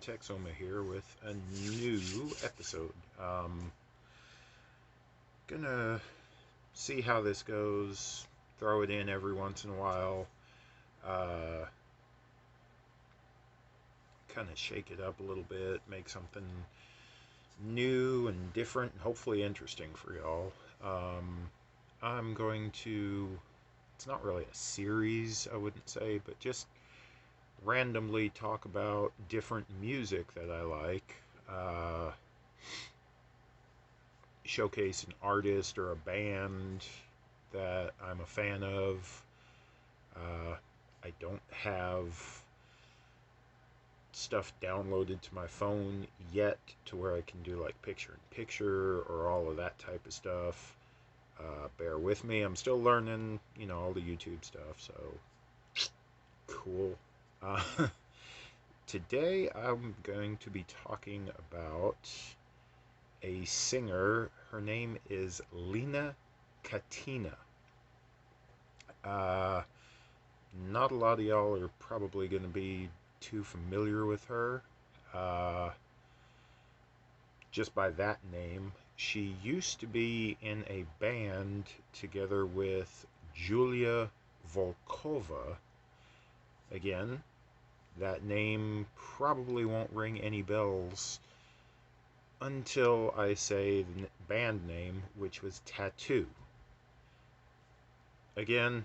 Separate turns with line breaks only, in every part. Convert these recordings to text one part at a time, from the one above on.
Texoma here with a new episode. Gonna see how this goes, throw it in every once in a while, uh, kind of shake it up a little bit, make something new and different and hopefully interesting for y'all. I'm going to, it's not really a series, I wouldn't say, but just randomly talk about different music that I like, showcase an artist or a band that I'm a fan of. I don't have stuff downloaded to my phone yet to where I can do like picture in picture or all of that type of stuff. Bear with me, I'm still learning, all the YouTube stuff, so cool. Uh, Today I'm going to be talking about a singer. Her name is Lena Katina. Not a lot of y'all are probably going to be too familiar with her. Just by that name. She used to be in a band together with Julia Volkova. Again, that name probably won't ring any bells until I say the band name, which was Tattoo. Again,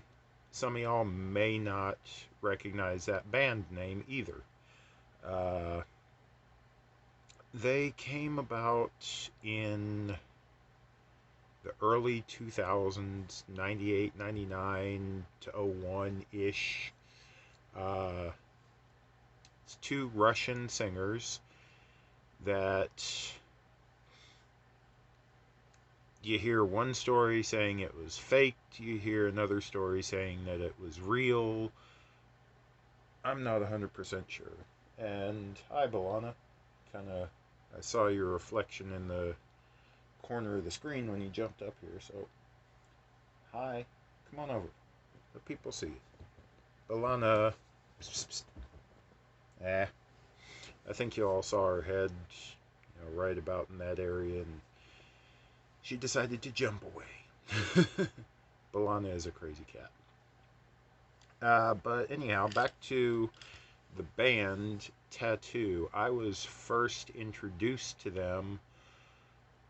some of y'all may not recognize that band name either. They came about in the early 2000s, 98, 99 to 01-ish. It's two Russian singers that you hear one story saying it was faked, you hear another story saying that it was real. I'm not 100% sure. And hi, Balana. I saw your reflection in the corner of the screen when you jumped up here, so hi, come on over. Let people see you. Balana. Psst, psst. I think you all saw her head, right about in that area, and she decided to jump away. Balana is a crazy cat. But anyhow, back to the band Tattoo. I was first introduced to them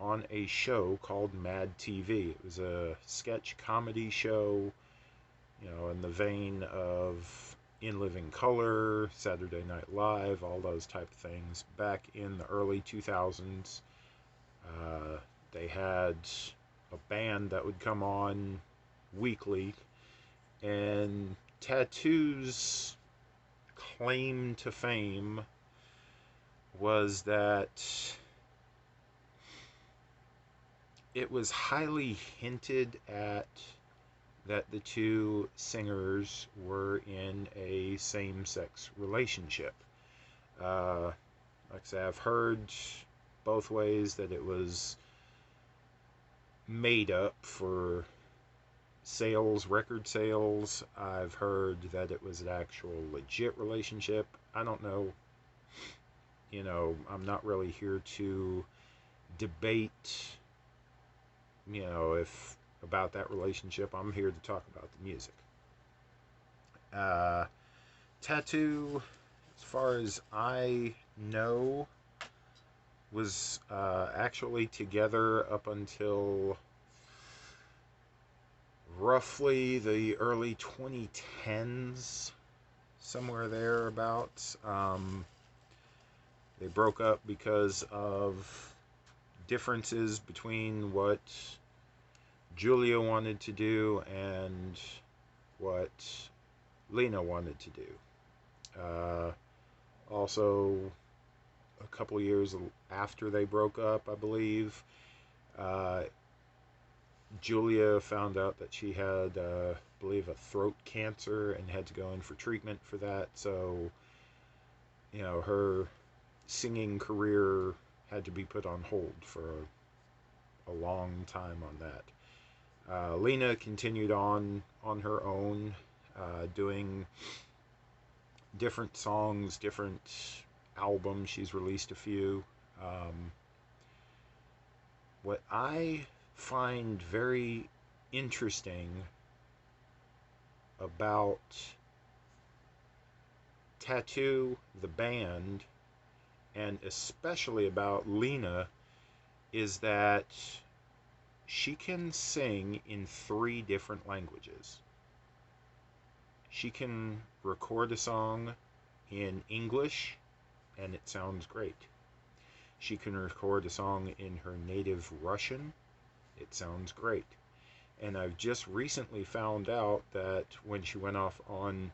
on a show called Mad TV. It was a sketch comedy show, in the vein of In Living Color, Saturday Night Live, all those type of things. Back in the early 2000s, they had a band that would come on weekly, and Tattoo's claim to fame was that it was highly hinted at that the two singers were in a same-sex relationship. Like I say, I've heard both ways that it was made up for sales, record sales. I've heard that it was an actual legit relationship. I don't know. I'm not really here to debate, if about that relationship. I'm here to talk about the music. Tattoo, as far as I know, was actually together up until roughly the early 2010s, somewhere thereabouts. They broke up because of differences between what Julia wanted to do and what Lena wanted to do. Also, a couple years after they broke up, I believe, Julia found out that she had, I believe, a throat cancer and had to go in for treatment for that. So, her singing career had to be put on hold for a long time on that. Lena continued on her own, doing different songs, different albums. She's released a few. Um, what I find very interesting about Tattoo, the band, and especially about Lena, is that she can sing in 3 different languages. She can record a song in English and it sounds great. She can record a song in her native Russian. It sounds great. And I've just recently found out that when she went off on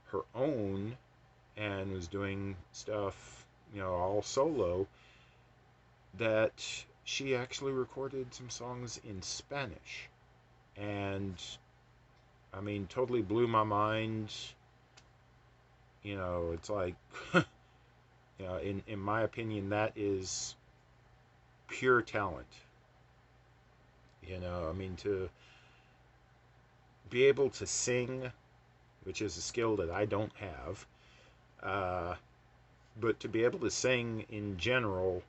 her own and was doing stuff, all solo, that she actually recorded some songs in Spanish. And I mean, totally blew my mind. It's like, in my opinion, that is pure talent. I mean, to be able to sing, which is a skill that I don't have, but to be able to sing in general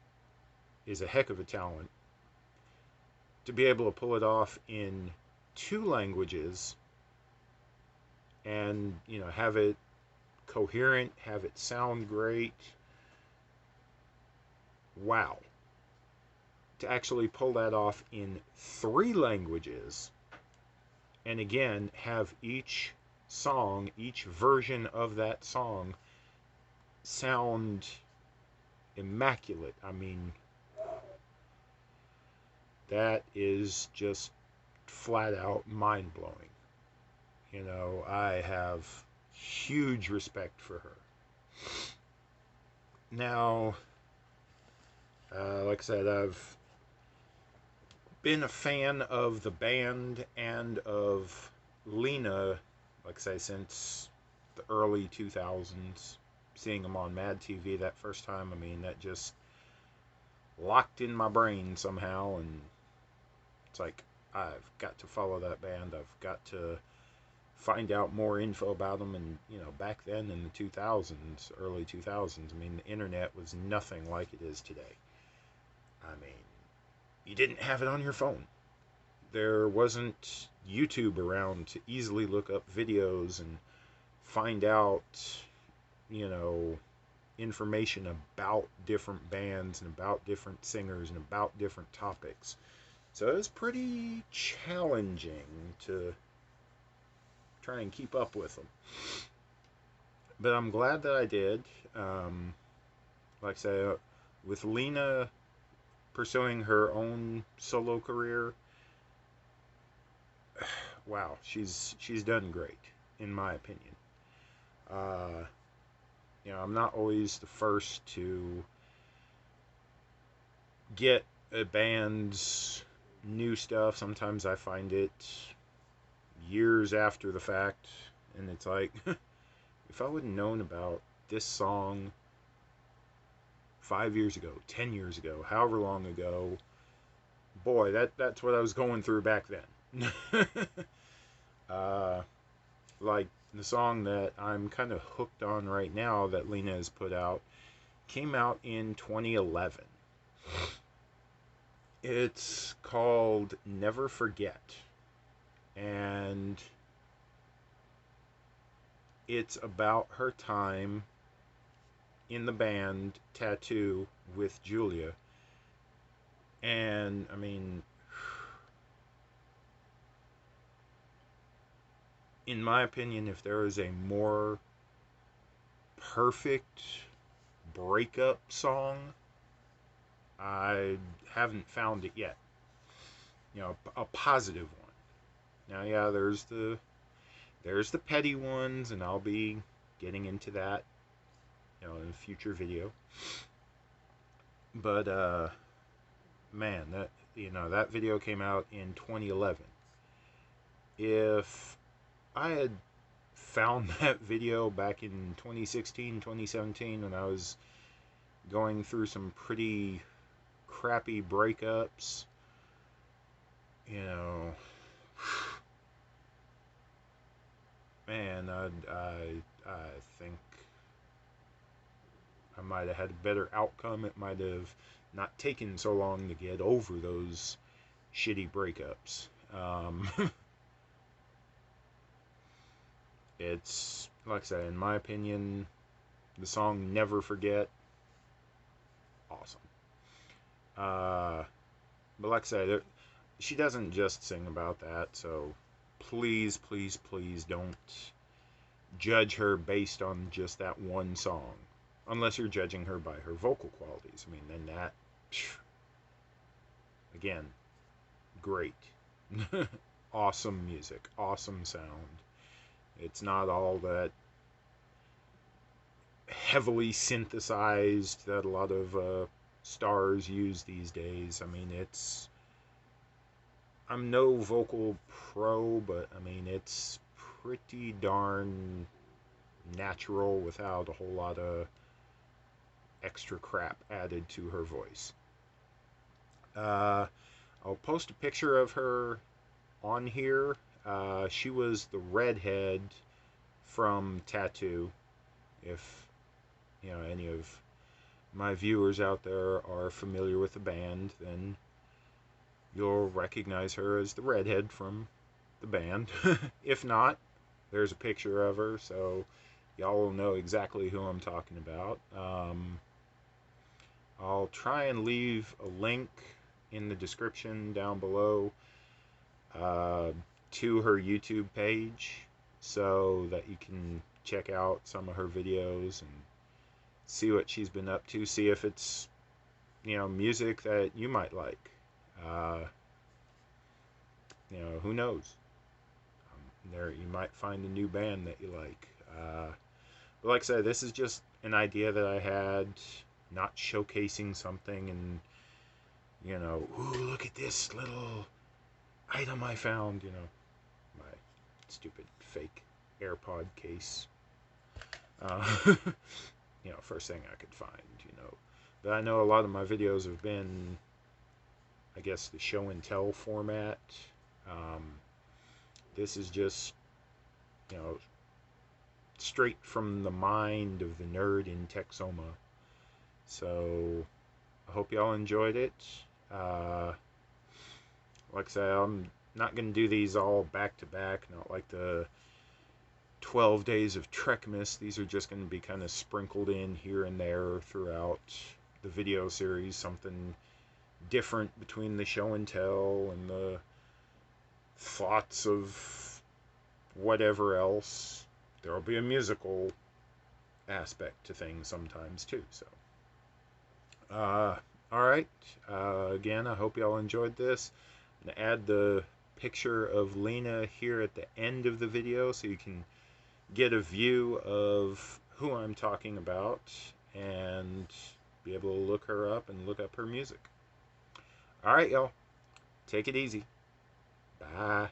is a heck of a talent. To be able to pull it off in 2 languages and, have it coherent, have it sound great. Wow. To actually pull that off in 3 languages, and again, have each song, each version of that song sound immaculate. I mean, that is just flat out mind blowing. I have huge respect for her. Now, like I said, I've been a fan of the band and of Lena, like I say, since the early 2000s. Seeing them on Mad TV that first time, I mean, that just locked in my brain somehow, and it's like, I've got to follow that band. I've got to find out more info about them. And back then in the 2000s, early 2000s, I mean, the internet was nothing like it is today. I mean, you didn't have it on your phone. There wasn't YouTube around to easily look up videos and find out, information about different bands and about different singers and about different topics. So it was pretty challenging to try and keep up with them. But I'm glad that I did. Like I say, with Lena pursuing her own solo career, wow, she's done great, in my opinion. I'm not always the first to get a band's new stuff. Sometimes I find it years after the fact, and it's like, if I would have known about this song 5 years ago, 10 years ago, however long ago, boy, that's what I was going through back then. Like the song that I'm kind of hooked on right now that Lena has put out came out in 2011. It's called Never Forget, and it's about her time in the band Tattoo with Julia. And I mean, in my opinion, if there is a more perfect breakup song, I haven't found it yet. A positive one. Now, yeah, there's the petty ones, and I'll be getting into that, in a future video. But man, that video came out in 2011. If I had found that video back in 2016, 2017, when I was going through some pretty crappy breakups, man, I think I might have had a better outcome. It might have not taken so long to get over those shitty breakups. It's, like I said, in my opinion, the song Never Forget, awesome. But like I said, she doesn't just sing about that, so please, please, please don't judge her based on just that one song. Unless you're judging her by her vocal qualities. I mean, then that, again, great. Awesome music, awesome sound. It's not all that heavily synthesized that a lot of stars use these days. I mean, I'm no vocal pro, but I mean, it's pretty darn natural without a whole lot of extra crap added to her voice. Uh, I'll post a picture of her on here. She was the redhead from Tattoo. If any of my viewers out there are familiar with the band, then you'll recognize her as the redhead from the band. If not, there's a picture of her, so y'all will know exactly who I'm talking about. I'll try and leave a link in the description down below to her YouTube page so that you can check out some of her videos and see what she's been up to, see if it's music that you might like. Who knows, there you might find a new band that you like. But like I said, this is just an idea that I had, not showcasing something and ooh, look at this little item I found, my stupid fake AirPod case. First thing I could find. But I know a lot of my videos have been, I guess, the show and tell format. This is just, straight from the mind of the nerd in Texoma. So, I hope y'all enjoyed it. Like I said, I'm not going to do these all back to back, not like the 12 days of Trekmas. These are just going to be kind of sprinkled in here and there throughout the video series, something different between the show and tell and the thoughts of whatever else. There'll be a musical aspect to things sometimes too. So, alright, again, I hope y'all enjoyed this. I'm going to add the picture of Lena here at the end of the video so you can get a view of who I'm talking about and be able to look her up and look up her music. Alright, y'all. Take it easy. Bye.